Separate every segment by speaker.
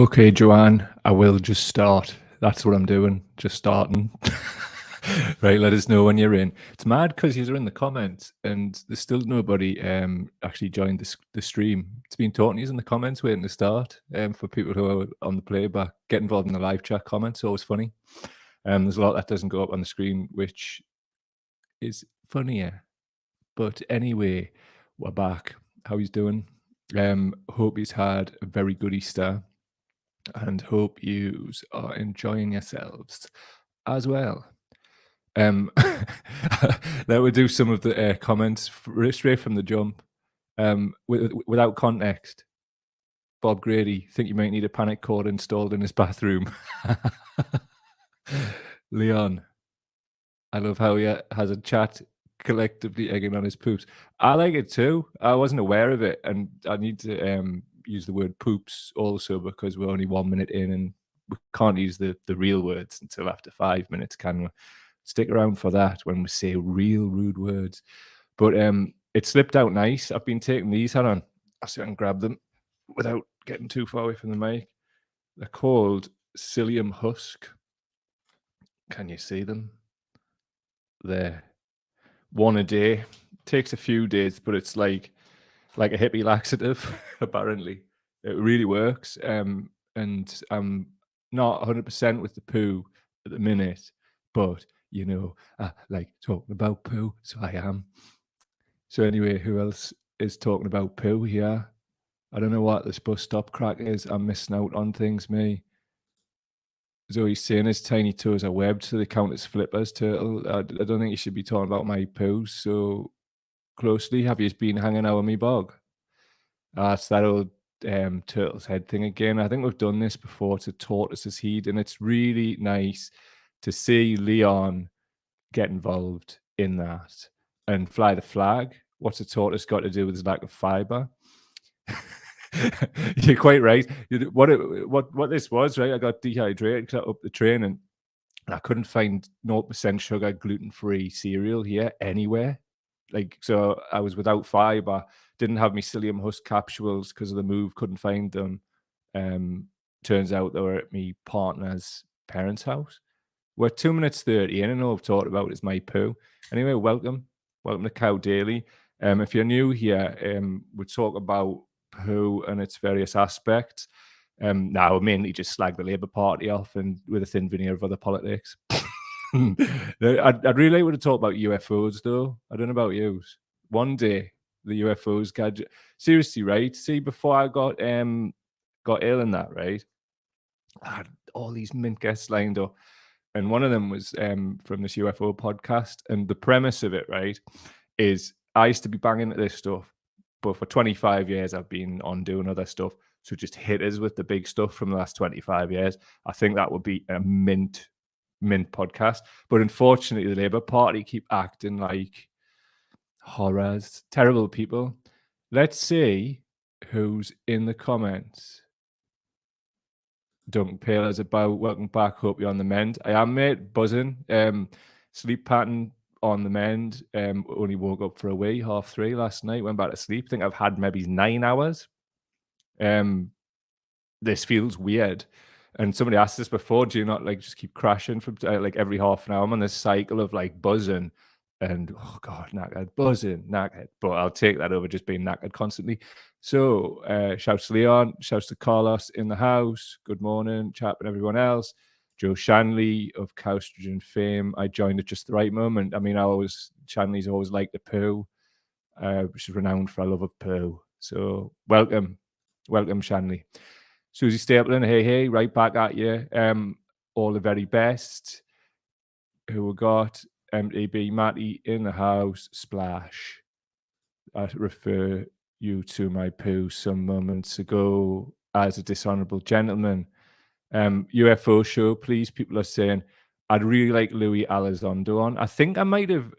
Speaker 1: Okay, Joanne, I will just start. That's what I'm doing, just starting. Right, let us know when you're in. It's mad because you're in the comments and there's still nobody actually joined the stream. It's been talking to you in the comments waiting to start. For people who are on the playback, get involved in the live chat comments, always funny. There's a lot that doesn't go up on the screen, which is funnier. But anyway, we're back. How he's doing? Hope he's had a very good Easter and hope yous are enjoying yourselves as well. Let me do some of the comments straight from the jump, without context. Bob Grady, think you might need a panic cord installed in his bathroom. Leon, I love how he has a chat collectively egging on his poops. I like it too. I wasn't aware of it, and I need to use the word poops also because we're only 1 minute in and we can't use the real words until after 5 minutes, can we? Stick around for that when we say real rude words. But it slipped out nice. I've been taking these, hold on. I'll see if I can grab them without getting too far away from the mic. They're called psyllium husk. Can you see them? There. One a day. Takes a few days, but it's like a hippie laxative, apparently. It really works. And I'm not 100% with the poo at the minute, but you know, I like talking about poo, so I am. So anyway, who else is talking about poo here? I don't know what this bus stop crack is. I'm missing out on things, me. Zoe's saying his tiny toes are webbed, so they count as flippers, turtle. I don't think you should be talking about my poo so closely. Have you been hanging out with me, Bog? It's that old turtle's head thing again. I think we've done this before to Tortoise's Heed, and it's really nice to see Leon get involved in that and fly the flag. What's a tortoise got to do with his lack of fiber? You're quite right. What this was, right? I got dehydrated because I up the train and I couldn't find 0% sugar gluten-free cereal here anywhere. Like, so I was without fiber, didn't have my psyllium husk capsules because of the move, couldn't find them. Turns out they were at my partner's parents' house. We're 2 minutes 30 in, and all I've talked about is my poo. Anyway, welcome to Cow Daily. If you're new here, we talk about poo and its various aspects. Now, mainly just slag the Labour Party off and with a thin veneer of other politics. I'd really like to talk about UFOs, though. I don't know about you. One day, the UFOs gadget. Seriously, right? See, before I got ill in that, right? I had all these mint guests lined up, and one of them was from this UFO podcast. And the premise of it, right, is I used to be banging at this stuff, but for 25 years I've been on doing other stuff. So just hit us with the big stuff from the last 25 years. I think that would be a mint podcast. But unfortunately, the Labour Party keep acting like horrors, terrible people. Let's see who's in the comments. Duncan Pale is about. Welcome back. Hope you're on the mend. I am, mate. Buzzing. Sleep pattern on the mend. Only woke up for a wee, 3:30 last night. Went back to sleep. Think I've had maybe 9 hours. This feels weird. And somebody asked this before. Do you not like just keep crashing from like every half an hour? I'm on this cycle of like buzzing. And oh god, knackered, buzzing, knackered. But I'll take that over just being knackered constantly. So shouts to Leon, shouts to Carlos in the house. Good morning, chap, and everyone else. Joe Shanley of Cowstrogen fame. I joined at just the right moment. I mean, Shanley's always liked the poo, which is renowned for a love of poo. So welcome Shanley. Susie Stapleton, hey, right back at you. All the very best. Who we got? MTB Matty in the house. Splash. I refer you to my poo some moments ago as a dishonorable gentleman. UFO show, please. People are saying I'd really like Louis Elizondo on. I think I might have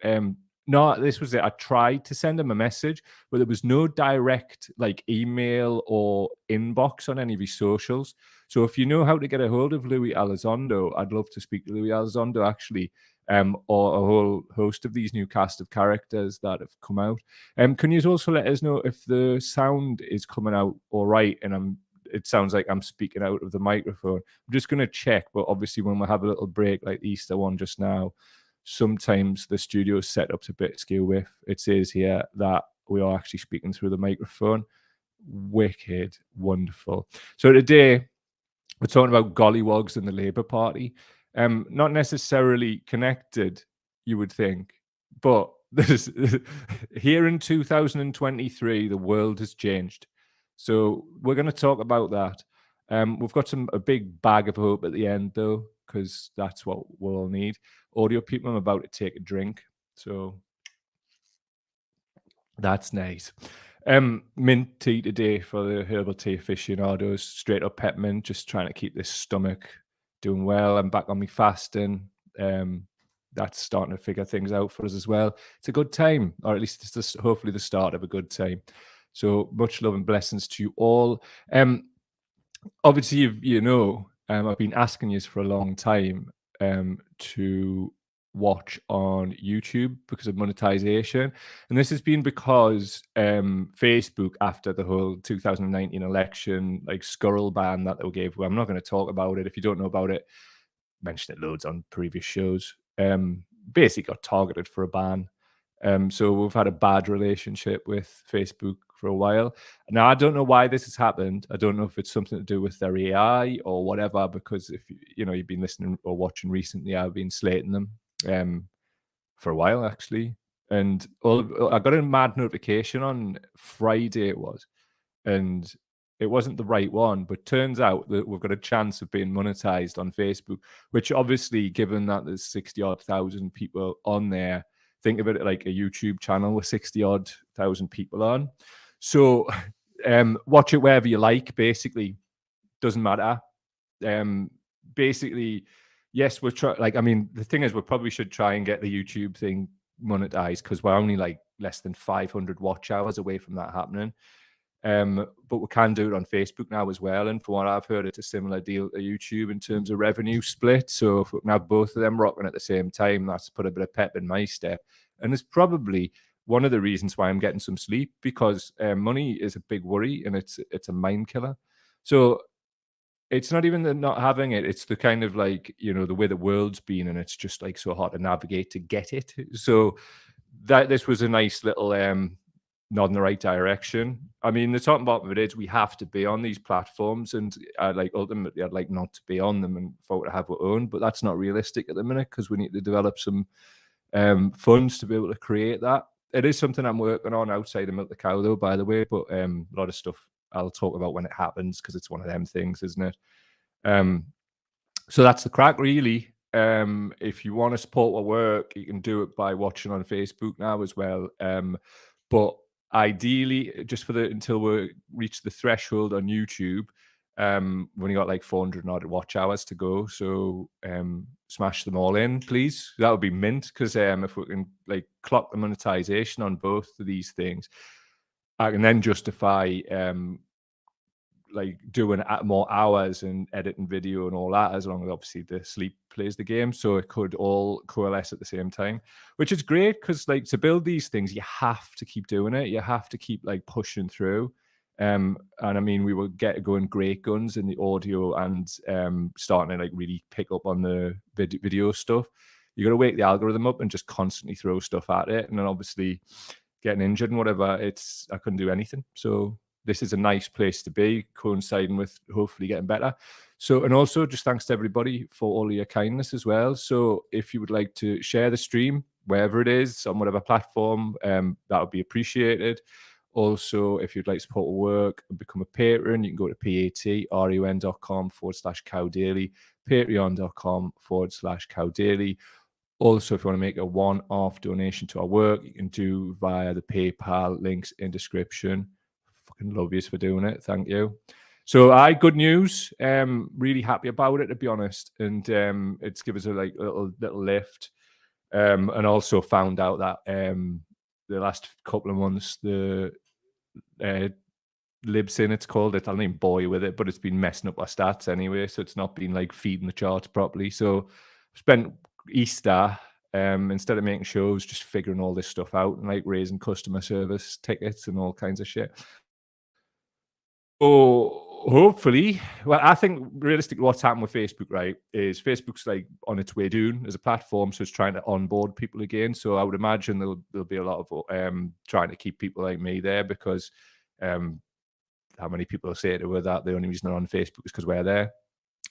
Speaker 1: no, this was it. I tried to send him a message, but there was no direct like email or inbox on any of his socials. So if you know how to get a hold of Louis Elizondo, I'd love to speak to Louis Elizondo actually. Or a whole host of these new cast of characters that have come out. Can you also let us know if the sound is coming out all right and I'm it sounds like I'm speaking out of the microphone. I'm just going to check, but obviously when we have a little break like the Easter one just now, sometimes the studio setups a bit skew with. It says here that we are actually speaking through the microphone. Wicked, wonderful. So today we're talking about gollywogs and the Labour Party. Not necessarily connected, you would think, but this here in 2023, the world has changed. So we're going to talk about that. We've got a big bag of hope at the end, though, because that's what we'll all need. Audio people, I'm about to take a drink, so that's nice. Mint tea today for the herbal tea aficionados. Straight up peppermint, just trying to keep this stomach doing well. I'm back on my fasting. That's starting to figure things out for us as well. It's a good time, or at least it's hopefully the start of a good time. So much love and blessings to you all. Obviously, I've been asking you for a long time to watch on YouTube because of monetization. And this has been because Facebook, after the whole 2019 election, like scurril ban that they gave, well, I'm not going to talk about it. If you don't know about it, mentioned it loads on previous shows. Basically got targeted for a ban. So we've had a bad relationship with Facebook for a while. Now, I don't know why this has happened. I don't know if it's something to do with their AI or whatever, because if you've been listening or watching recently, I've been slating them for a while, actually. And I got a mad notification on Friday, it was, and it wasn't the right one, but turns out that we've got a chance of being monetized on Facebook, which obviously, given that there's 60 odd thousand people on there, think of it like a YouTube channel with 60 odd thousand people on. So watch it wherever you like, basically. Doesn't matter. Basically, yes, we're trying, like, I mean, the thing is, we probably should try and get the YouTube thing monetized because we're only like less than 500 watch hours away from that happening. But we can do it on Facebook now as well. And from what I've heard, it's a similar deal to YouTube in terms of revenue split. So if we can have both of them rocking at the same time, that's put a bit of pep in my step. And it's probably one of the reasons why I'm getting some sleep, because money is a big worry and it's a mind killer. So it's not even the not having it, it's the kind of like, the way the world's been, and it's just like so hard to navigate to get it. So this was a nice little nod in the right direction. I mean, the top and bottom of it is we have to be on these platforms, and ultimately I'd like not to be on them and for to have our own, but that's not realistic at the minute because we need to develop some funds to be able to create that. It is something I'm working on outside of Milk the Cow, though, by the way, but a lot of stuff I'll talk about when it happens because it's one of them things, isn't it? So that's the crack, really. If you want to support our work, you can do it by watching on Facebook now as well. But ideally, just until we reach the threshold on YouTube, we only got like 400 odd watch hours to go. So smash them all in, please. That would be mint, because if we can like clock the monetization on both of these things, I can then justify like doing more hours and editing video and all that, as long as obviously the sleep plays the game. So it could all coalesce at the same time, which is great, because like to build these things, you have to keep doing it. You have to keep like pushing through. And I mean, we were going great guns in the audio and starting to like really pick up on the video stuff. You got to wake the algorithm up and just constantly throw stuff at it. And then obviously getting injured and whatever, I couldn't do anything. So this is a nice place to be, coinciding with hopefully getting better. So, and also just thanks to everybody for all of your kindness as well. So if you would like to share the stream, wherever it is, on whatever platform, that would be appreciated. Also, if you'd like to support our work and become a patron, you can go to patreon.com/cowdaily, patreon.com/cowdaily. Also, if you want to make a one-off donation to our work, you can do via the PayPal links in description. Fucking love yous for doing it. Thank you. So good news. Really happy about it, to be honest. And it's given us a little lift. And also found out that the last couple of months, the Libsyn, it's called it. I'll name boy with it, but it's been messing up our stats anyway. So it's not been like feeding the charts properly. So spent Easter instead of making shows, just figuring all this stuff out and like raising customer service tickets and all kinds of shit. Oh, Hopefully. Well, I think realistically what's happened with Facebook, right, is Facebook's like on its way down as a platform, so it's trying to onboard people again. So I would imagine there'll be a lot of trying to keep people like me there because um how many people say to her that the only reason they're on Facebook is because we're there.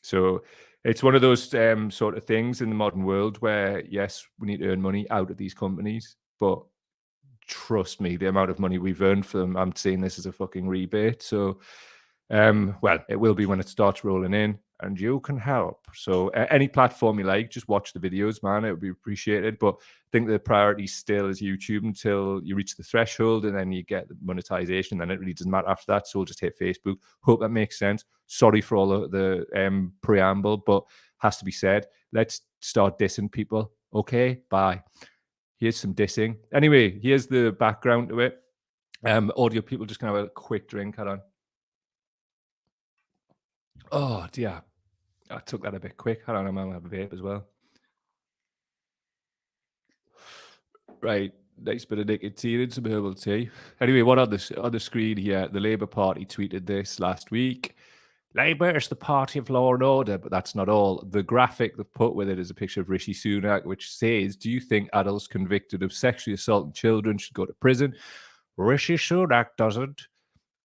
Speaker 1: So it's one of those sort of things in the modern world where yes, we need to earn money out of these companies, but trust me, the amount of money we've earned for them, I'm seeing this as a fucking rebate. So, well, it will be when it starts rolling in, and you can help. So, any platform you like, just watch the videos, man. It would be appreciated. But I think the priority still is YouTube until you reach the threshold, and then you get the monetization. Then it really doesn't matter after that. So, we'll just hit Facebook. Hope that makes sense. Sorry for all of the preamble, but has to be said. Let's start dissing people. Okay, bye. Here's some dissing. Anyway, here's the background to it. Audio people just gonna have a quick drink. Hold on. Oh dear, I took that a bit quick. Hold on, I'm gonna have a vape as well. Right, nice bit of nicotine and some herbal tea. Anyway, what on the screen here? The Labour Party tweeted this last week. Labour is the party of law and order, but that's not all. The graphic they've put with it is a picture of Rishi Sunak, which says, "Do you think adults convicted of sexually assaulting children should go to prison?" Rishi Sunak doesn't.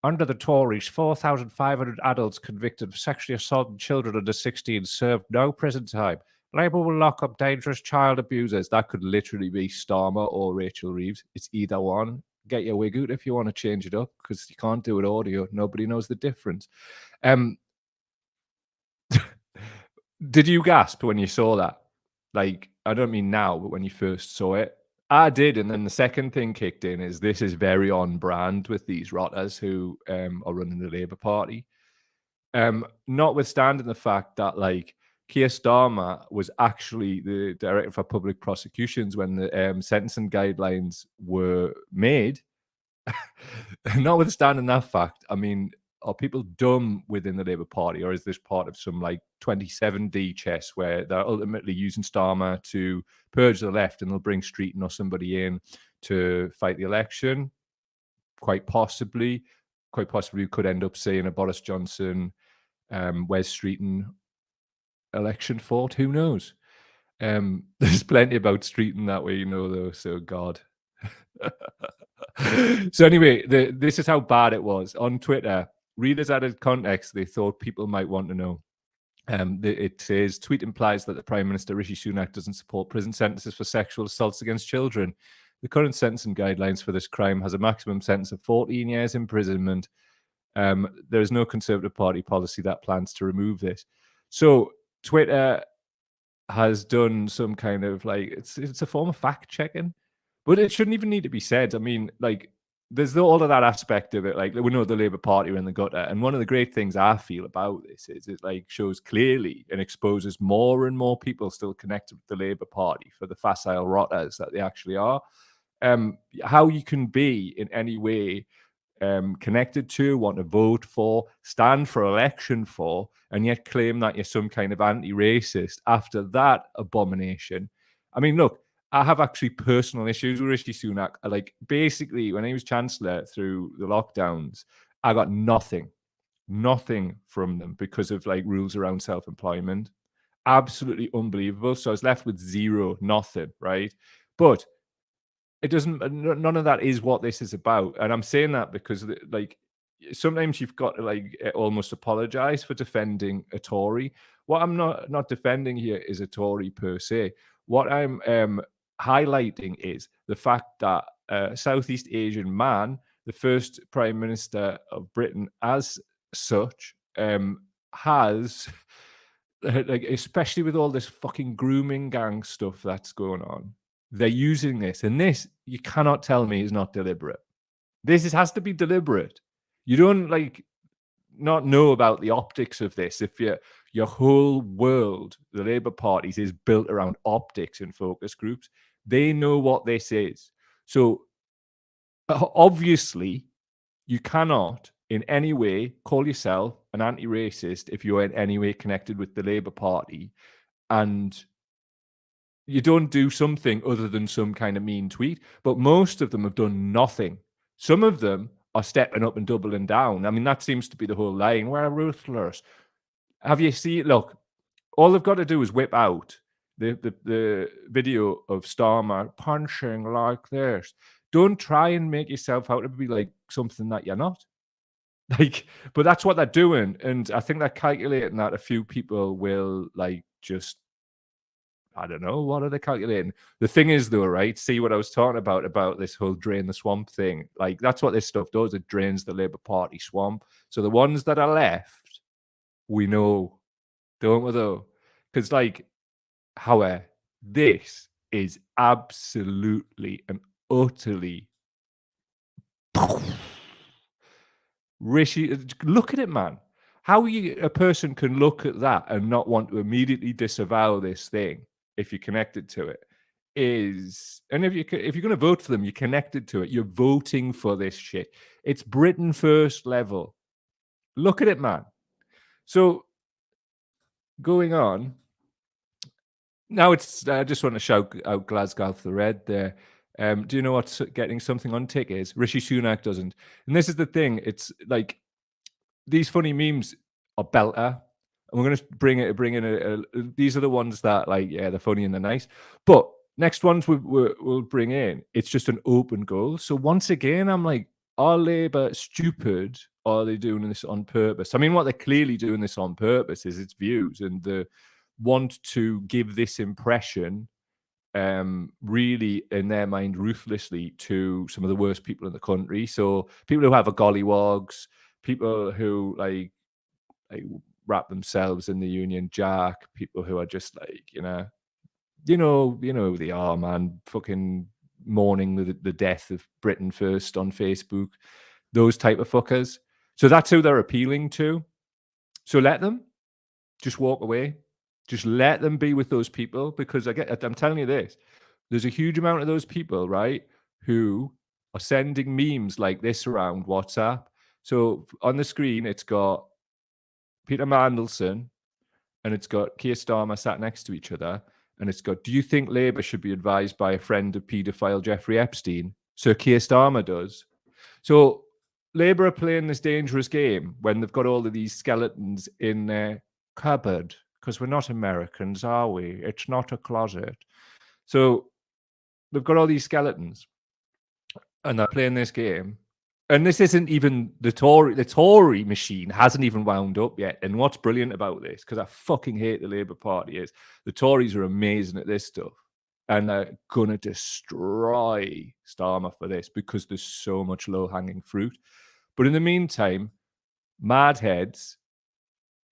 Speaker 1: Under the Tories, 4,500 adults convicted of sexually assaulting children under 16 served no prison time. Labour will lock up dangerous child abusers. That could literally be Starmer or Rachel Reeves. It's either one. Get your wig out if you want to change it up because you can't do it audio. Nobody knows the difference. Um, did you gasp when you saw that? Like, I don't mean now, but when you first saw it. I did, and then the second thing kicked in is this is very on brand with these rotters who are running the Labour Party. Notwithstanding the fact that like Keir Starmer was actually the director for public prosecutions when the sentencing guidelines were made. Notwithstanding that fact, I mean, are people dumb within the Labour Party, or is this part of some like 27D chess where they're ultimately using Starmer to purge the left and they'll bring Streeton or somebody in to fight the election? Quite possibly. Quite possibly we could end up seeing a Boris Johnson, Wes Streeton election fought. Who knows? There's plenty about Streeton that way, you know, though. So, God. So anyway, this is how bad it was on Twitter. Readers added context they thought people might want to know. It says tweet implies that the Prime Minister Rishi Sunak doesn't support prison sentences for sexual assaults against children. The current sentencing guidelines for this crime has a maximum sentence of 14 years imprisonment. There is no Conservative Party policy that plans to remove this. So Twitter has done some kind of like it's a form of fact checking, but it shouldn't even need to be said. I mean, like there's all of that aspect of it. Like we know the Labour Party are in the gutter, and one of the great things I feel about this is it like shows clearly and exposes more and more people still connected with the Labour Party for the facile rotters that they actually are. How you can be in any way connected to, want to vote for, stand for election for, and yet claim that you're some kind of anti-racist after that abomination. I mean, look, I have actually personal issues with Rishi Sunak. Like, basically, when he was Chancellor through the lockdowns, I got nothing from them because of like rules around self-employment. Absolutely unbelievable. So I was left with zero, nothing, right? But it doesn't. None of that is what this is about, and I'm saying that because, like, sometimes you've got to like almost apologize for defending a Tory. What I'm not defending here is a Tory per se. What I'm highlighting is the fact that a Southeast Asian man, the first Prime Minister of Britain, as such, has like, especially with all this fucking grooming gang stuff that's going on, they're using this, and this you cannot tell me is not deliberate. Has to be deliberate. You don't like not know about the optics of this if your whole world, the Labour parties, is built around optics and focus groups. They know what this is. So obviously, you cannot in any way call yourself an anti-racist if you're in any way connected with the Labour Party and you don't do something other than some kind of mean tweet, but most of them have done nothing. Some of them are stepping up and doubling down. I mean, that seems to be the whole line. We're ruthless. Have you seen? Look, all they've got to do is whip out the video of Starmer punching like this. Don't try and make yourself out to be like something that you're not. Like, but that's what they're doing, and I think they're calculating that a few people will like just. I don't know. What are they calculating? The thing is, though, right? See what I was talking about this whole drain the swamp thing. Like, that's what this stuff does. It drains the Labour Party swamp. So the ones that are left, we know, don't we, though? Because, like, however, this is absolutely and utterly. Rishi, look at it, man. How a person can look at that and not want to immediately disavow this thing if you're connected to it is, and if you're going to vote for them, you're connected to it. You're voting for this shit. It's Britain first level. Look at it, man. So going on now, it's I just want to shout out Glasgow for the red there. Do you know what getting something on tick is? Rishi Sunak doesn't, and this is the thing. It's like these funny memes are belter. And we're going to bring in these are the ones that, like, yeah, they're funny and they're nice. But next ones we'll bring in, it's just an open goal. So once again, I'm like, are Labour stupid or are they doing this on purpose? I mean, what they're clearly doing this on purpose is its views and the want to give this impression really in their mind ruthlessly to some of the worst people in the country. So people who have a gollywogs, people who like wrap themselves in the Union Jack, people who are just like, you know who they are, man. Fucking mourning the death of Britain First on Facebook, those type of fuckers. So that's who they're appealing to. So let them just walk away. Just let them be with those people, because I'm telling you this, there's a huge amount of those people, right, who are sending memes like this around WhatsApp. So on the screen, it's got Peter Mandelson and it's got Keir Starmer sat next to each other. And it's got, do you think Labour should be advised by a friend of paedophile Jeffrey Epstein? So Keir Starmer does. So Labour are playing this dangerous game when they've got all of these skeletons in their cupboard, because we're not Americans, are we? It's not a closet. So they've got all these skeletons and they're playing this game. And this isn't even the Tory machine hasn't even wound up yet. And what's brilliant about this, because I fucking hate the Labour Party, is the Tories are amazing at this stuff. And they're going to destroy Starmer for this because there's so much low-hanging fruit. But in the meantime, mad heads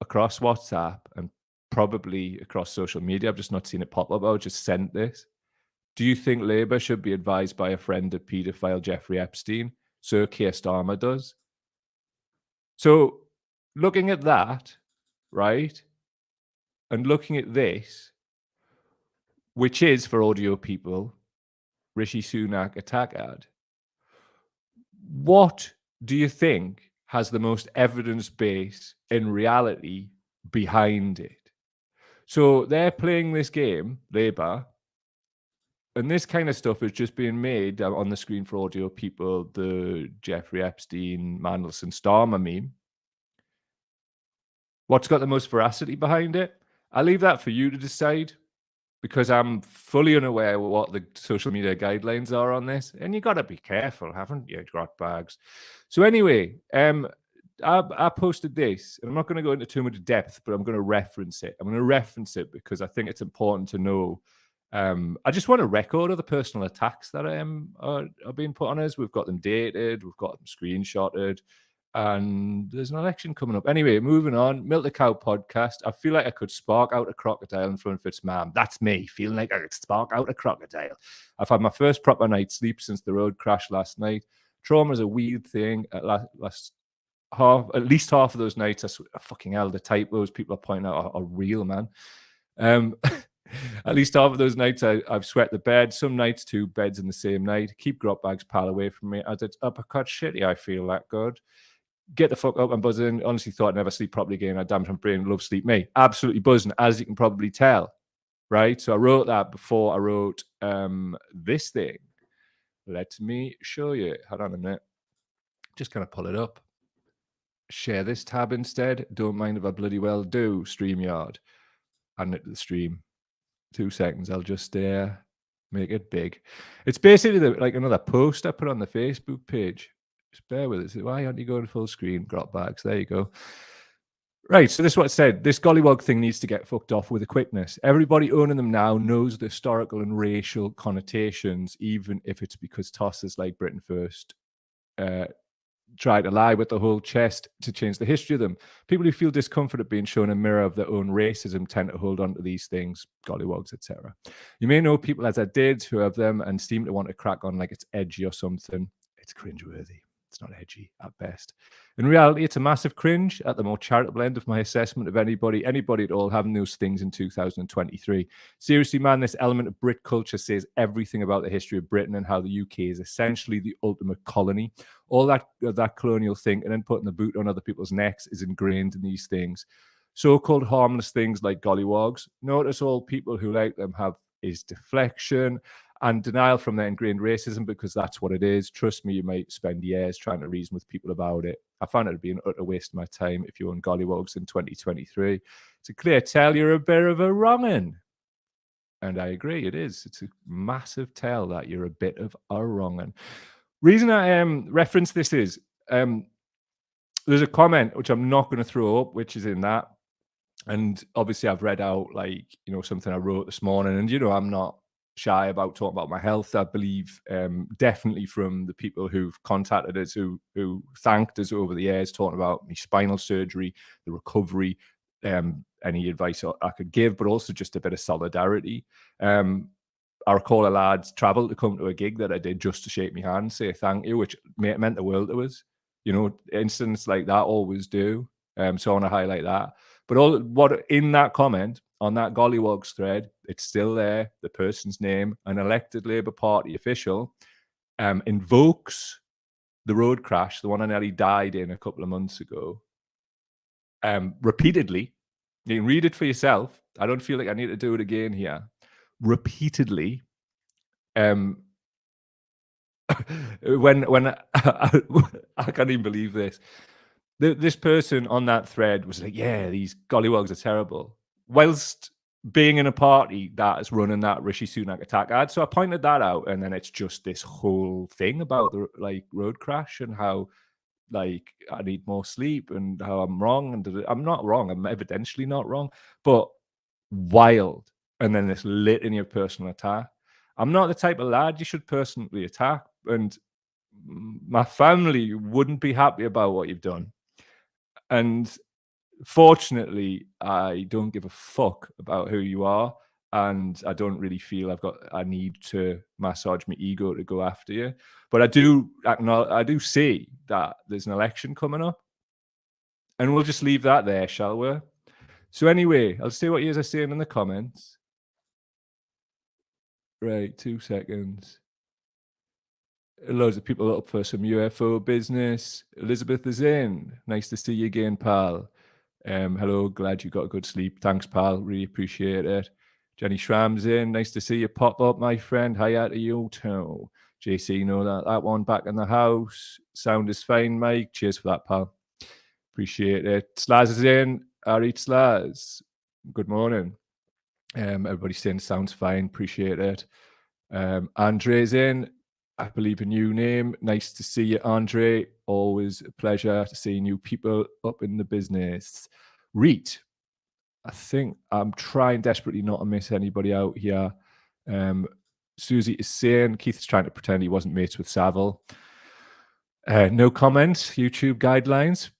Speaker 1: across WhatsApp and probably across social media, I've just not seen it pop up, I just sent this. Do you think Labour should be advised by a friend of paedophile Jeffrey Epstein? Sir Keir Starmer does. So looking at that, right, and looking at this, which is, for audio people, Rishi Sunak attack ad, what do you think has the most evidence base in reality behind it? So they're playing this game, Labour, and this kind of stuff is just being made on the screen for audio people, the Jeffrey Epstein, Mandelson, Starmer meme. What's got the most veracity behind it? I'll leave that for you to decide, because I'm fully unaware of what the social media guidelines are on this. And you got to be careful, haven't you, grot bags? So anyway, I posted this, and I'm not going to go into too much depth, but I'm going to reference it. I'm going to reference it because I think it's important to know. I just want a record of the personal attacks that are being put on us. We've got them dated, we've got them screenshotted, and there's an election coming up. Anyway, moving on. Milk the Cow podcast. I feel like I could spark out a crocodile in front of its mom. That's me, feeling like I could spark out a crocodile. I've had my first proper night's sleep since the road crash last night. Trauma's a weird thing. At least half of those nights, fucking hell, the typos people are pointing out are real, man. At least half of those nights I've sweat the bed. Some nights 2 beds in the same night. Keep grot bags pal away from me. As it's uppercut shitty, I feel that good. Get the fuck up, I'm buzzing. Honestly thought I'd never sleep properly again. I damn my brain love sleep. Me, absolutely buzzing, as you can probably tell. Right? So I wrote that before I wrote this thing. Let me show you. Hold on a minute. Just gonna pull it up. Share this tab instead. Don't mind if I bloody well do. StreamYard. And the stream. 2 seconds. I'll just make it big. It's basically like another post I put on the Facebook page. Just bear with us. Why aren't you going full screen? Grot bags. There you go. Right, so this is what it said. This gollywog thing needs to get fucked off with a quickness. Everybody owning them now knows the historical and racial connotations, even if it's because tossers like Britain First try to lie with the whole chest to change the history of them. People who feel discomfort at being shown a mirror of their own racism tend to hold on to these things, gollywogs, etc. You may know people, as I did, who have them and seem to want to crack on like it's edgy or something. It's cringeworthy. It's not edgy at best. In reality, it's a massive cringe at the more charitable end of my assessment of anybody at all having those things in 2023. Seriously, man, this element of Brit culture says everything about the history of Britain and how the UK is essentially the ultimate colony. All that colonial thinking and putting the boot on other people's necks is ingrained in these things. So-called harmless things like gollywogs. Notice all people who like them have is deflection and denial from their ingrained racism, because that's what it is. Trust me, you might spend years trying to reason with people about it. I found it to be an utter waste of my time if you own gollywogs in 2023. It's a clear tell you're a bit of a wrong'un. And I agree, it is. It's a massive tell that you're a bit of a wrong'un. Reason I reference this is there's a comment which I'm not going to throw up, which is in that. And obviously I've read out, like, something I wrote this morning, and I'm not shy about talking about my health. I believe definitely from the people who've contacted us, who thanked us over the years, talking about my spinal surgery, the recovery, any advice I could give, but also just a bit of solidarity. I recall a lad traveled to come to a gig that I did just to shake my hand, say thank you, which meant the world to us. Incidents like that always do. So I want to highlight that. But what in that comment on that gollywogs thread, it's still there. The person's name, an elected Labour Party official, invokes the road crash, the one I nearly died in a couple of months ago, repeatedly. You can read it for yourself. I don't feel like I need to do it again here. Repeatedly. When I can't even believe this. This person on that thread was like, yeah, these gollywogs are terrible, whilst being in a party that is running that Rishi Sunak attack ad. So I pointed that out, and then it's just this whole thing about the road crash and how I need more sleep and how I'm wrong. And I'm not wrong. I'm evidentially not wrong, but wild. And then this litany of personal attack. I'm not the type of lad you should personally attack, and my family wouldn't be happy about what you've done. And fortunately, I don't give a fuck about who you are, and I don't really feel I need to massage my ego to go after you. But I do see that there's an election coming up, and we'll just leave that there, shall we? So anyway, I'll see what you guys are saying in the comments. Right, 2 seconds. Loads of people up for some UFO business. Elizabeth is in. Nice to see you again, pal. Hello, glad you got a good sleep. Thanks, pal. Really appreciate it. Jenny Schramm's in. Nice to see you pop up, my friend. Hiya to you too. JC, know that one back in the house. Sound is fine, Mike. Cheers for that, pal. Appreciate it. Slaz is in. Ari Slaz. Good morning. Everybody's saying sounds fine. Appreciate it. Andre's in. I believe a new name. Nice to see you, Andre. Always a pleasure to see new people up in the business. Reet, I think I'm trying desperately not to miss anybody out here. Susie is saying Keith's trying to pretend he wasn't mates with Savile. No comment. YouTube guidelines.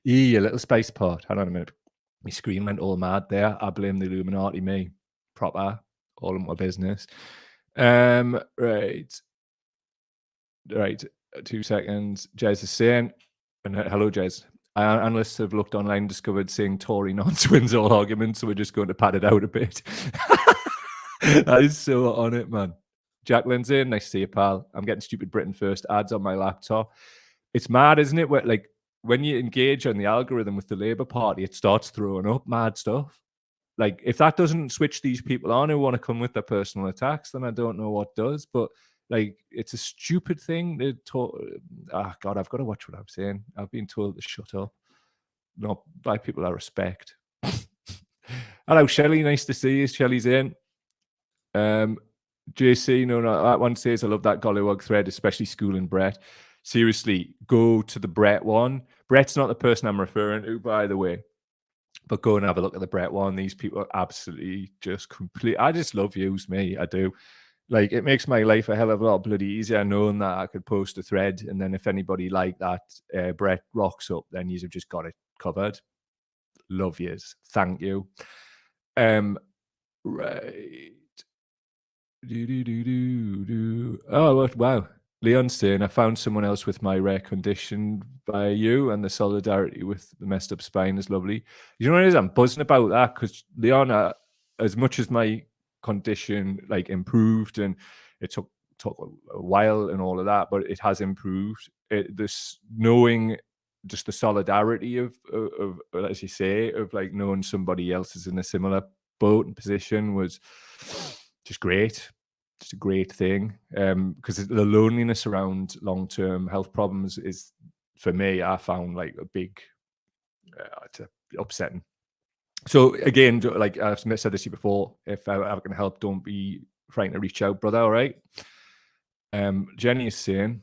Speaker 1: A little space pod. Hang on a minute. My screen went all mad there. I blame the Illuminati, me. Proper. All in my business. Right. 2 seconds. Jez is saying, and hello, Jez. Analysts have looked online and discovered saying Tory nonce wins all arguments, so we're just going to pad it out a bit. That is so on it, man. Jacqueline's in. Nice to see you, pal. I'm getting stupid Britain First ads on my laptop. It's mad, isn't it? When you engage on the algorithm with the Labour Party, it starts throwing up mad stuff. If that doesn't switch these people on who want to come with their personal attacks, then I don't know what does. But Like, it's a stupid thing to talk. Ah, God, I've got to watch what I'm saying. I've been told to shut up, not by people I respect. Hello, Shelley. Nice to see you. Shelley's in. JC, no, that one says, I love that Gollywog thread, especially schooling Brett. Seriously, go to the Brett one. Brett's not the person I'm referring to, by the way. But go and have a look at the Brett one. These people are absolutely just complete. I just love yous, me. I do. Like, it makes my life a hell of a lot bloody easier knowing that I could post a thread, and then if anybody like that Brett rocks up, then you've just got it covered. Love yous. Thank you. Right. Oh, wow. Leon's saying, I found someone else with my rare condition by you, and the solidarity with the messed up spine is lovely. You know what it is? I'm buzzing about that because Leon, as much as my condition like improved, and it took a while and all of that, but it has improved. This knowing just the solidarity of as you say, of like knowing somebody else is in a similar boat and position was just great. Just a great thing. Because the loneliness around long-term health problems is, for me, I found like a big, it's upsetting. So again, like I've said this to you before, if I can help, don't be frightened to reach out, brother. All right. Jenny is saying,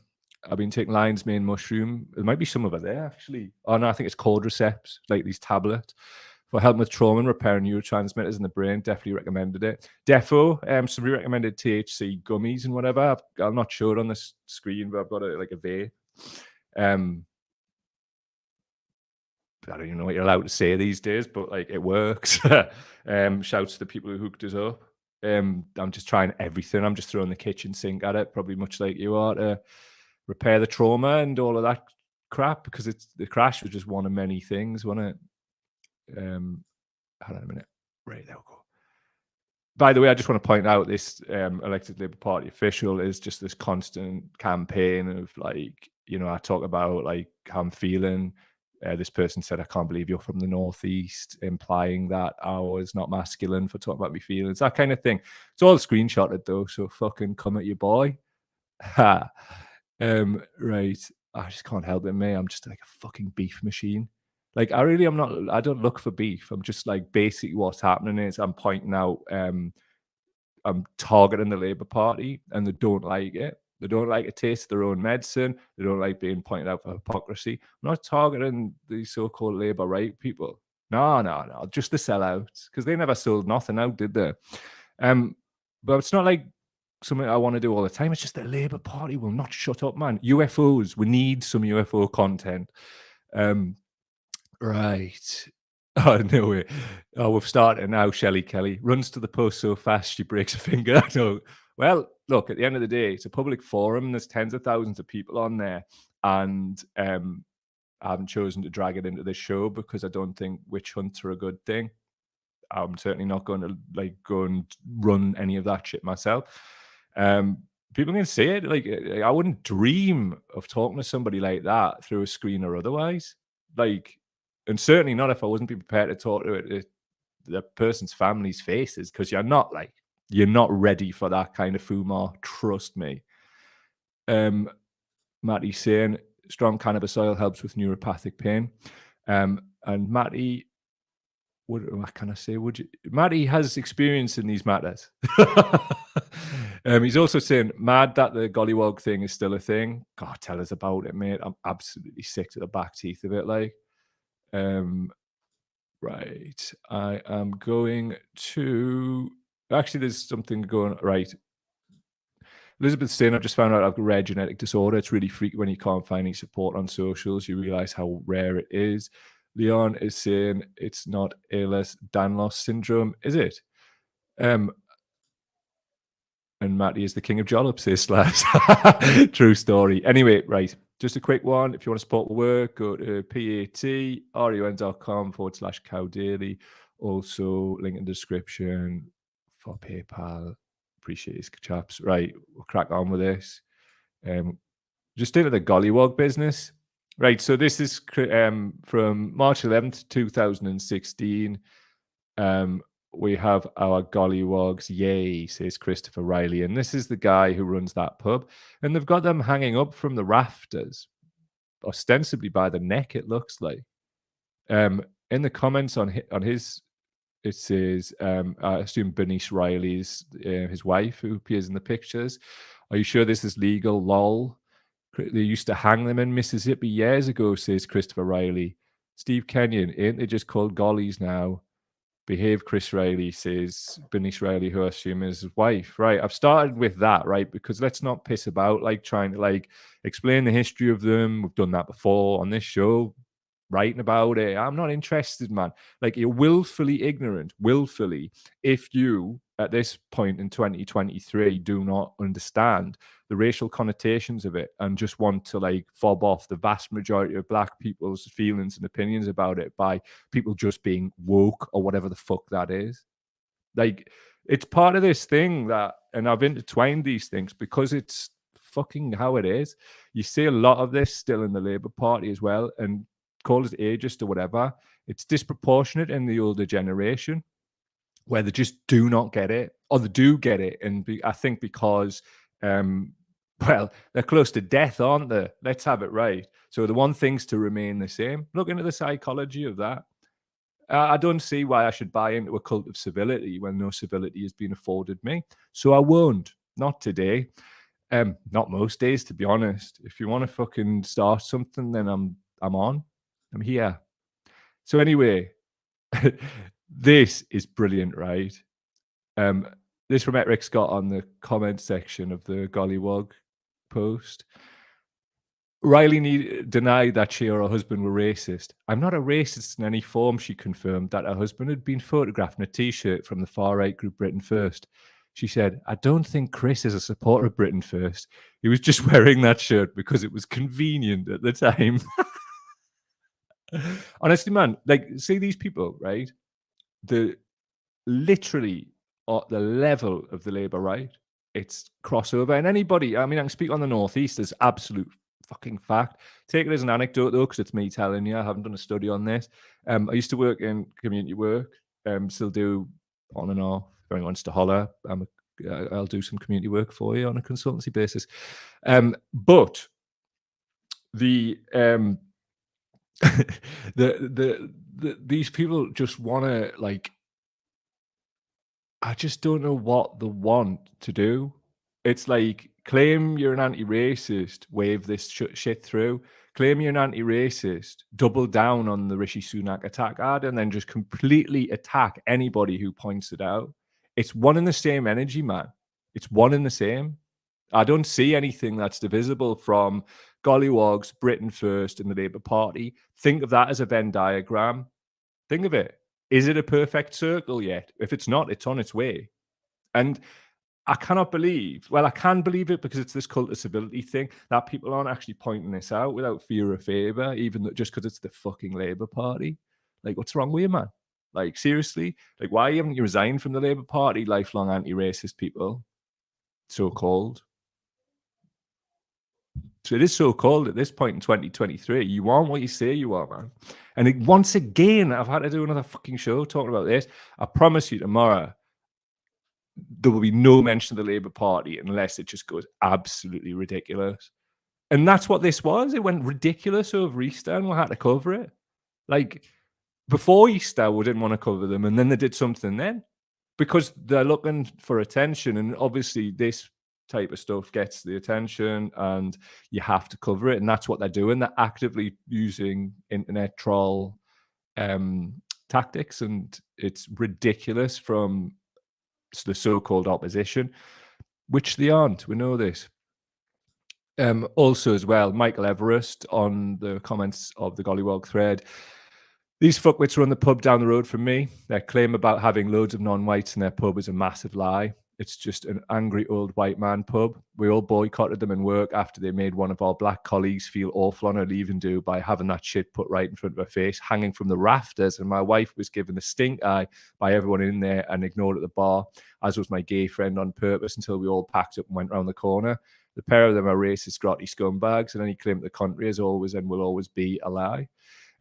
Speaker 1: I've been taking lion's mane mushroom. There might be some over there, actually. Oh, no, I think it's cordyceps, like these tablets for helping with trauma and repairing neurotransmitters in the brain. Definitely recommended it. Defo, somebody recommended THC gummies and whatever. I'm not sure on this screen, but I've got like a vape. I don't even know what you're allowed to say these days, but like it works. Shouts to the people who hooked us up. I'm just trying everything. I'm just throwing the kitchen sink at it, probably much like you are, to repair the trauma and all of that crap, because the crash was just one of many things, wasn't it? Hold on a minute. Right, there we go. By the way, I just want to point out this elected Labour Party official is just this constant campaign of like, I talk about like how I'm feeling. This person said, I can't believe you're from the Northeast, implying that I was not masculine for talking about my feelings, that kind of thing. It's all screenshotted though, so fucking come at your boy. Ha. Right. I just can't help it, mate. I'm just like a fucking beef machine. Like I don't look for beef. I'm just like basically what's happening is I'm pointing out, I'm targeting the Labour Party, and they don't like it. They don't like to taste their own medicine. They don't like being pointed out for hypocrisy. I'm not targeting the so-called Labour right people. No, just the sellouts, because they never sold nothing out, did they? But it's not like something I want to do all the time. It's just the Labour Party will not shut up, man. UFOs, we need some UFO content. Right. Oh, no way. Oh, we've started now, Shelley Kelly. Runs to the post so fast she breaks a finger. No. Well, look, at the end of the day, it's a public forum. There's tens of thousands of people on there. And I haven't chosen to drag it into this show because I don't think witch hunts are a good thing. I'm certainly not going to like go and run any of that shit myself. People can say it. Like, I wouldn't dream of talking to somebody like that through a screen or otherwise. Like, and certainly not if I wasn't prepared to talk to the person's family's faces, because you're not ready for that kind of fumar. Trust me. Matty saying strong cannabis oil helps with neuropathic pain. And Matty, what can I say? Matty has experience in these matters. He's also saying, mad that the gollywog thing is still a thing. God, tell us about it, mate. I'm absolutely sick to the back teeth of it. Like, right. I am going to. Actually, there's something going right. Elizabeth's saying, I've just found out I've got a rare genetic disorder. It's really freaky when you can't find any support on socials. You realize how rare it is. Leon is saying it's not Ehlers-Danlos syndrome, is it? And Matty is the king of jollops, says Slash. True story. Anyway, right. Just a quick one. If you want to support the work, go to patreon.com/cow daily. Also, link in the description for PayPal. Appreciate these chaps. Right, we'll crack on with this. Just into the gollywog business. Right, so this is from March 11th, 2016. we have our gollywogs. Yay, says Christopher Riley. And this is the guy who runs that pub. And they've got them hanging up from the rafters, ostensibly by the neck, it looks like. In the comments on his, it says, I assume Bernice Riley's his wife who appears in the pictures. Are you sure this is legal? Lol. They used to hang them in Mississippi years ago, says Christopher Riley. Steve Kenyon, ain't they just called gollies now? Behave, Chris Riley, says Bernice Riley, who I assume is his wife. Right, I've started with that, right, because let's not piss about like trying to like explain the history of them. We've done that before on this show, writing about it. I'm not interested, man. Like, you're willfully ignorant, willfully, if you at this point in 2023 do not understand the racial connotations of it and just want to like fob off the vast majority of black people's feelings and opinions about it by people just being woke or whatever the fuck that is. Like, it's part of this thing that, and I've intertwined these things because it's fucking how it is. You see a lot of this still in the Labour Party as well, and call it ageist or whatever. It's disproportionate in the older generation where they just do not get it, or they do get it. And I think because, well, they're close to death, aren't they? Let's have it right. So the one thing's to remain the same. Look into the psychology of that. I don't see why I should buy into a cult of civility when no civility has been afforded me. So I won't. Not today. Not most days, to be honest. If you want to fucking start something, then I'm on. I'm here. So anyway, this is brilliant, right? This from Eric Scott on the comment section of the Gollywog post. Riley denied that she or her husband were racist. I'm not a racist in any form, she confirmed that her husband had been photographed in a T-shirt from the far-right group Britain First. She said, I don't think Chris is a supporter of Britain First. He was just wearing that shirt because it was convenient at the time. Honestly, man, like, see these people, right? The literally at the level of the Labour right, it's crossover. And anybody, I mean, I can speak on the Northeast as absolute fucking fact. Take it as an anecdote though, because it's me telling you. I haven't done a study on this. I used to work in community work. Still do on and off. If anyone wants to holler, I'll do some community work for you on a consultancy basis. But the these people just want to, like, I just don't know what they want to do. It's like, claim you're an anti-racist, wave this shit through. Claim you're an anti-racist, double down on the Rishi Sunak attack ad, and then just completely attack anybody who points it out. It's one and the same energy, man. It's one and the same. I don't see anything that's divisible from Gollywogs, Britain First, and the Labour Party. Think of that as a Venn diagram. Think of it. Is it a perfect circle yet? If it's not, it's on its way. And I cannot believe, well, I can believe it because it's this cult of civility thing, that people aren't actually pointing this out without fear or favour, even just because it's the fucking Labour Party. Like, what's wrong with you, man? Like, seriously? Like, why haven't you resigned from the Labour Party, lifelong anti-racist people? So-called. So it is so-called at this point in 2023. You are what you say you are, man. And once again, I've had to do another fucking show talking about this. I promise you tomorrow, there will be no mention of the Labour Party unless it just goes absolutely ridiculous. And that's what this was. It went ridiculous over Easter and we had to cover it. Like, before Easter, we didn't want to cover them. And then they did something then because they're looking for attention. And obviously this type of stuff gets the attention and you have to cover it. And that's what they're doing. They're actively using internet troll tactics. And it's ridiculous from the so-called opposition, which they aren't. We know this. Also, as well, Michael Everest on the comments of the Gollywog thread. These fuckwits run the pub down the road from me. Their claim about having loads of non-whites in their pub is a massive lie. It's just an angry old white man pub. We all boycotted them in work after they made one of our black colleagues feel awful on her leaving do by having that shit put right in front of her face, hanging from the rafters. And my wife was given the stink eye by everyone in there and ignored at the bar, as was my gay friend, on purpose, until we all packed up and went round the corner. The pair of them are racist, grotty scumbags, and any claim to the contrary is always and will always be a lie.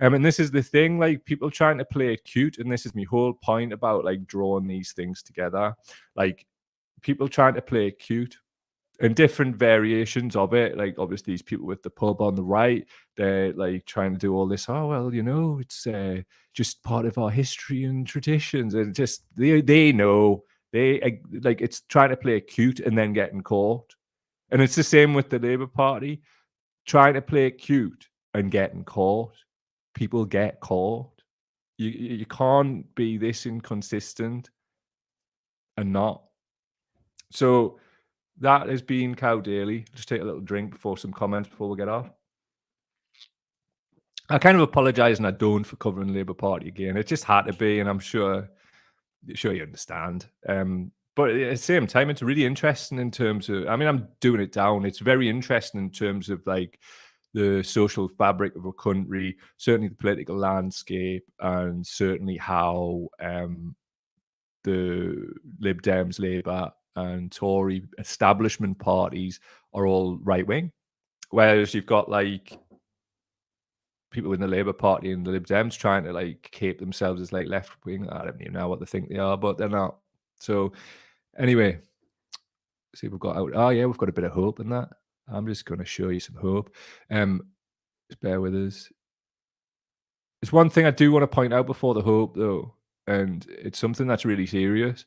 Speaker 1: And this is the thing, like people trying to play it cute, and this is my whole point about like drawing these things together. Like people trying to play it cute and different variations of it. Like obviously these people with the pub on the right, they're like trying to do all this. Oh well, it's just part of our history and traditions, and just they know like it's trying to play it cute and then getting caught. And it's the same with the Labour Party trying to play it cute and getting caught. People get caught. You can't be this inconsistent and not. So that has been Cow Daily. Just take a little drink before some comments before we get off. I kind of apologise and I don't for covering Labour Party again. It just had to be, and I'm sure you understand. But at the same time, it's really interesting in terms of. I mean, I'm doing it down. It's very interesting in terms of like the social fabric of a country, certainly the political landscape, and certainly how the Lib Dems, Labour, and Tory establishment parties are all right wing. Whereas you've got like people in the Labour Party and the Lib Dems trying to like cape themselves as like left wing. I don't even know what they think they are, but they're not. So anyway, see if we've got out. Oh yeah, we've got a bit of hope in that. I'm just going to show you some hope. Just bear with us. There's one thing I do want to point out before the hope, though, and it's something that's really serious.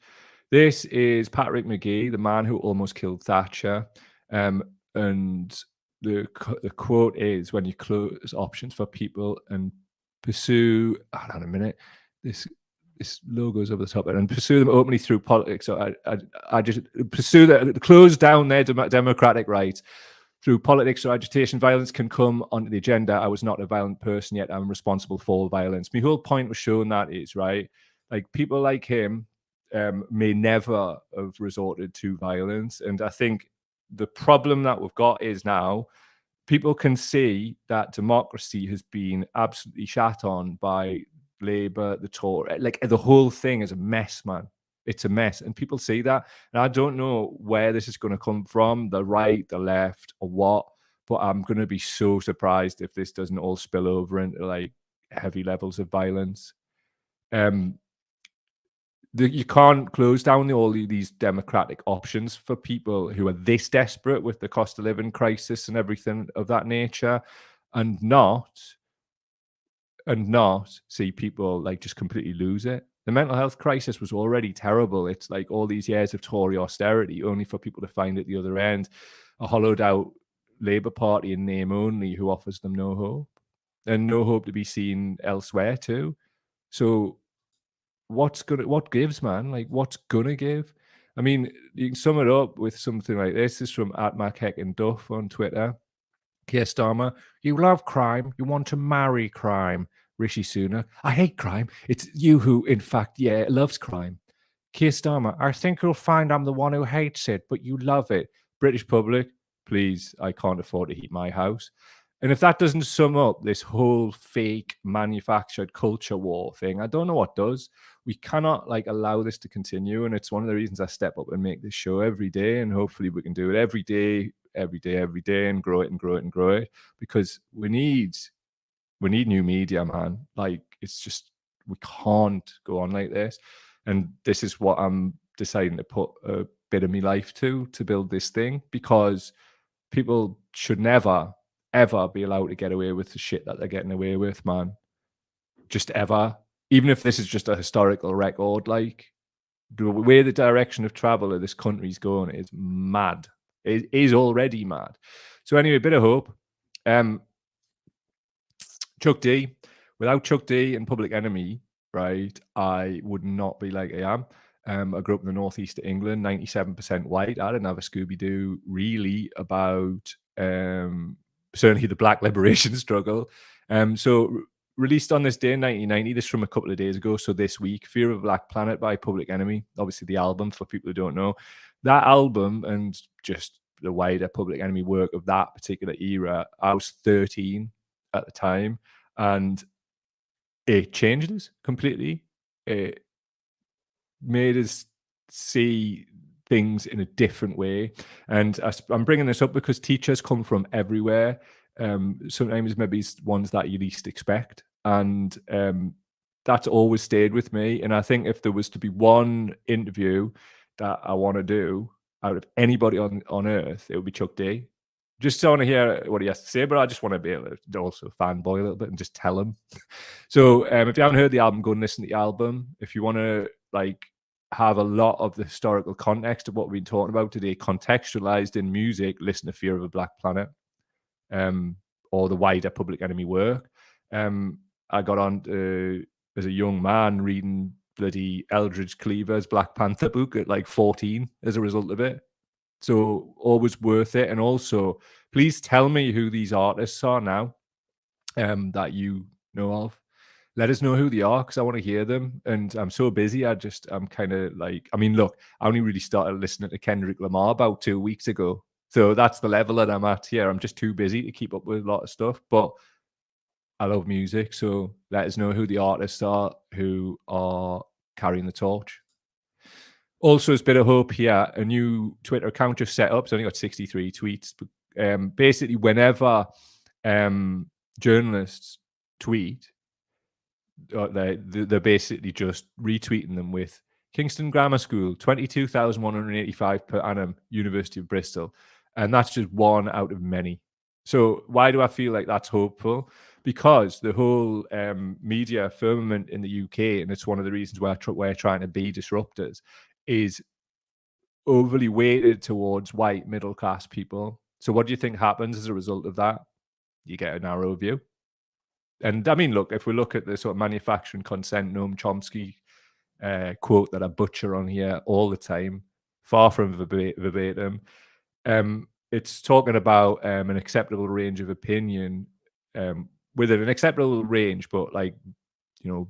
Speaker 1: This is Patrick McGee, the man who almost killed Thatcher. And the quote is, "When you close options for people and pursue..." Hold on a minute. This logo's over the top, and pursue them openly through politics. So I just pursue that, close down their democratic rights through politics or agitation. Violence can come onto the agenda. I was not a violent person, yet I'm responsible for violence. My whole point was showing that is, right, like people like him may never have resorted to violence. And I think the problem that we've got is now people can see that democracy has been absolutely shat on by Labour, the Tory. Like the whole thing is a mess, man. It's a mess, and people see that. And I don't know where this is going to come from, the right, the left, or what. But I'm going to be so surprised if this doesn't all spill over into like heavy levels of violence. You can't close down all these democratic options for people who are this desperate with the cost of living crisis and everything of that nature, and not see people like just completely lose it. The mental health crisis was already terrible. It's like all these years of Tory austerity, only for people to find at the other end a hollowed out Labour Party in name only who offers them no hope, and no hope to be seen elsewhere too. So what gives, man? Like what's gonna give? I mean, you can sum it up with something like this. This is from @MacHeck and Duff on Twitter. Keir Starmer, you love crime. You want to marry crime. Rishi Sunak, I hate crime. It's you who, in fact, yeah, loves crime. Keir Starmer, I think you'll find I'm the one who hates it, but you love it. British public, please, I can't afford to heat my house. And if that doesn't sum up this whole fake manufactured culture war thing, I don't know what does. We cannot like allow this to continue. And it's one of the reasons I step up and make this show every day. And hopefully we can do it every day, and grow it and grow it and grow it, because we need new media, man. Like it's just, we can't go on like this. And this is what I'm deciding to put a bit of my life to build this thing, because people should never ever be allowed to get away with the shit that they're getting away with, man. Just ever. Even if this is just a historical record, like the way the direction of travel of this country's going is mad. It is already mad. So anyway, a bit of hope. Chuck D. Without Chuck D and Public Enemy, right, I would not be like I am. I grew up in the northeast of England, 97% white. I didn't have a Scooby-Doo really about certainly the Black liberation struggle. So released on this day in 1990, this from a couple of days ago, so this week, Fear of a Black Planet by Public Enemy, obviously the album for people who don't know. That album and just the wider Public Enemy work of that particular era, I was 13 at the time, and it changed us completely. It made us see things in a different way. And I'm bringing this up because teachers come from everywhere. Sometimes maybe ones that you least expect. and that's always stayed with me. And I think if there was to be one interview that I want to do out of anybody on earth, it would be Chuck D. Just want to hear what he has to say, but I just want to be able to also fanboy a little bit and just tell him. So if you haven't heard the album, go and listen to the album. If you want to like have a lot of the historical context of what we've been talking about today contextualized in music, listen to Fear of a Black Planet, or the wider Public Enemy work. I got on as a young man reading bloody Eldridge Cleaver's Black Panther book at like 14 as a result of it. So always worth it. And also, please tell me who these artists are now that you know of. Let us know who they are because I want to hear them. And I'm so busy. I'm kind of like, I mean, look, I only really started listening to Kendrick Lamar about 2 weeks ago. So that's the level that I'm at here. I'm just too busy to keep up with a lot of stuff. But I love music. So let us know who the artists are who are carrying the torch. Also, as a bit of hope here, a new Twitter account just set up. It's only got 63 tweets. But basically, whenever journalists tweet, they're basically just retweeting them with Kingston Grammar School, 22,185 per annum, University of Bristol. And that's just one out of many. So why do I feel like that's hopeful? Because the whole media firmament in the UK, and it's one of the reasons why we're trying to be disruptors, is overly weighted towards white middle-class people. So what do you think happens as a result of that? You get a narrow view. And I mean, look, if we look at the sort of manufacturing consent, Noam Chomsky quote that I butcher on here all the time, far from verbatim, it's talking about an acceptable range of opinion, within an acceptable range, but like, you know,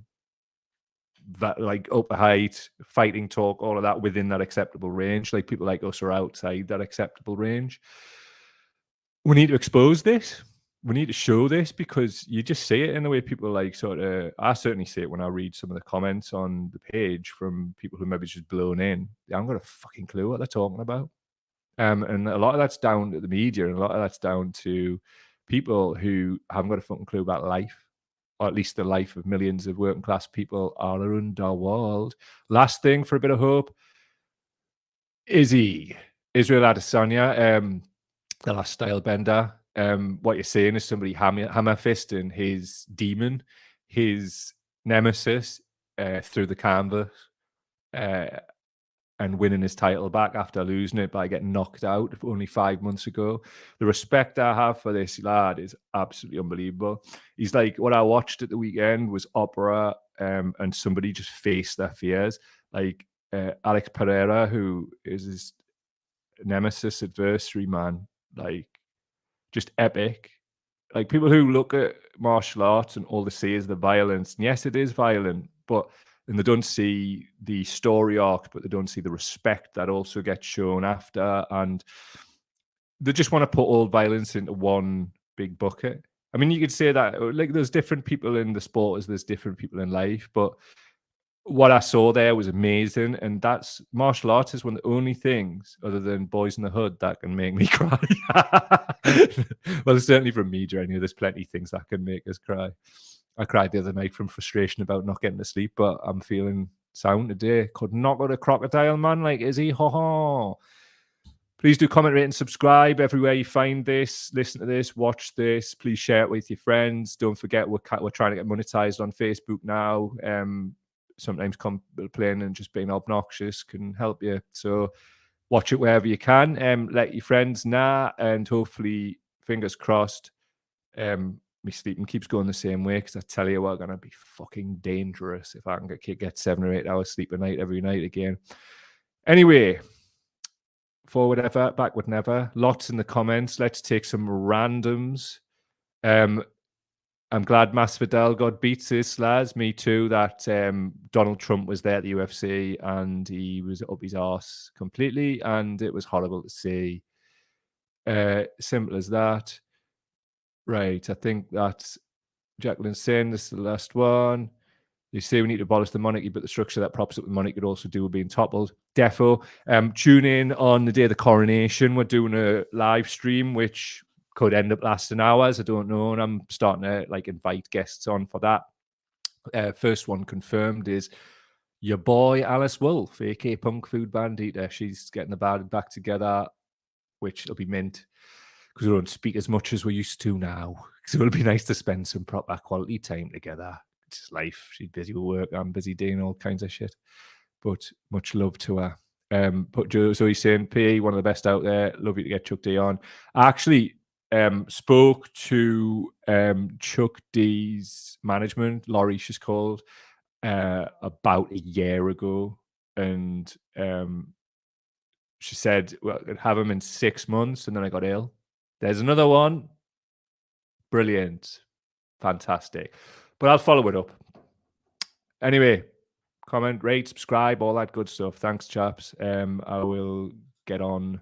Speaker 1: that like upper height, fighting talk, all of that within that acceptable range. Like people like us are outside that acceptable range. We need to expose this. We need to show this because you just see it in the way people like sort of. I certainly see it when I read some of the comments on the page from people who maybe just blown in. They haven't got a fucking clue what they're talking about. And a lot of that's down to the media, and a lot of that's down to people who haven't got a fucking clue about life, or at least the life of millions of working class people all around the world. Last thing for a bit of hope, Israel Adesanya, the last style bender. What you're saying is somebody hammer fisting his demon, his nemesis, through the canvas, and winning his title back after losing it by getting knocked out only 5 months ago. The respect I have for this lad is absolutely unbelievable. He's like, what I watched at the weekend was opera, and somebody just faced their fears. Like Alex Pereira, who is his nemesis adversary, man, like just epic. Like people who look at martial arts and all they see is the violence. And yes, it is violent, and they don't see the story arc, but they don't see the respect that also gets shown after. And they just want to put all violence into one big bucket. I mean, you could say that like there's different people in the sport as there's different people in life, but what I saw there was amazing. And that's martial arts is one of the only things other than Boys in the Hood that can make me cry. Well, certainly from media, I know there's plenty of things that can make us cry. I cried the other night from frustration about not getting to sleep, but I'm feeling sound today. Could not go to crocodile, man. Like, is he? Ha ha. Please do comment, rate, and subscribe everywhere you find this. Listen to this, watch this. Please share it with your friends. Don't forget, we're trying to get monetized on Facebook now. Sometimes complaining and just being obnoxious can help you. So watch it wherever you can. Let your friends know, and hopefully, fingers crossed, my sleeping keeps going the same way, because I tell you what, going to be fucking dangerous if I can get 7 or 8 hours sleep a night every night again. Anyway, forward ever, backward never. Lots in the comments. Let's take some randoms. I'm glad Masvidal got beat, says Slaz. Me too. That Donald Trump was there at the UFC and he was up his arse completely, and it was horrible to see. Simple as that. Right, I think that's Jacqueline saying this is the last one. They say we need to abolish the monarchy, but the structure that props up the monarchy could also do with being toppled. Defo. Tune in on the day of the coronation. We're doing a live stream, which could end up lasting hours. I don't know. And I'm starting to like invite guests on for that. First one confirmed is your boy Alice Wolf, aka Punk Food Bandita. She's getting the band back together, which will be mint because we don't speak as much as we used to now. So it'll be nice to spend some proper quality time together. It's just life. She's busy with work. I'm busy doing all kinds of shit. But much love to her. But Joe, so he's saying, PE, one of the best out there. Love you to get Chuck D on. I actually spoke to Chuck D's management, Laurie, she's called, about a year ago. And she said, well, I'd have him in 6 months. And then I got ill. There's another one. Brilliant. Fantastic. But I'll follow it up. Anyway, comment, rate, subscribe, all that good stuff. Thanks, chaps. I will get on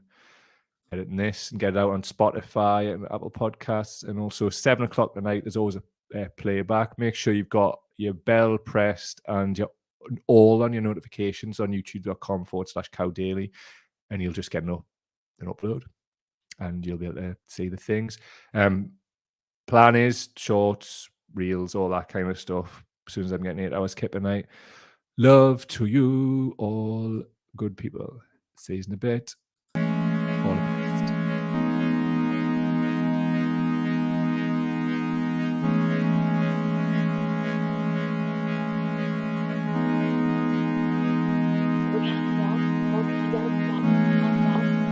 Speaker 1: editing this and get it out on Spotify and Apple Podcasts. And also 7 o'clock tonight, there's always a playback. Make sure you've got your bell pressed and you're all on your notifications on youtube.com/cowdaily, and you'll just get an upload and you'll be able to see the things. Plan is shorts, reels, all that kind of stuff. As soon as I'm getting 8 hours kip a night. Love to you all, good people. See you in a bit.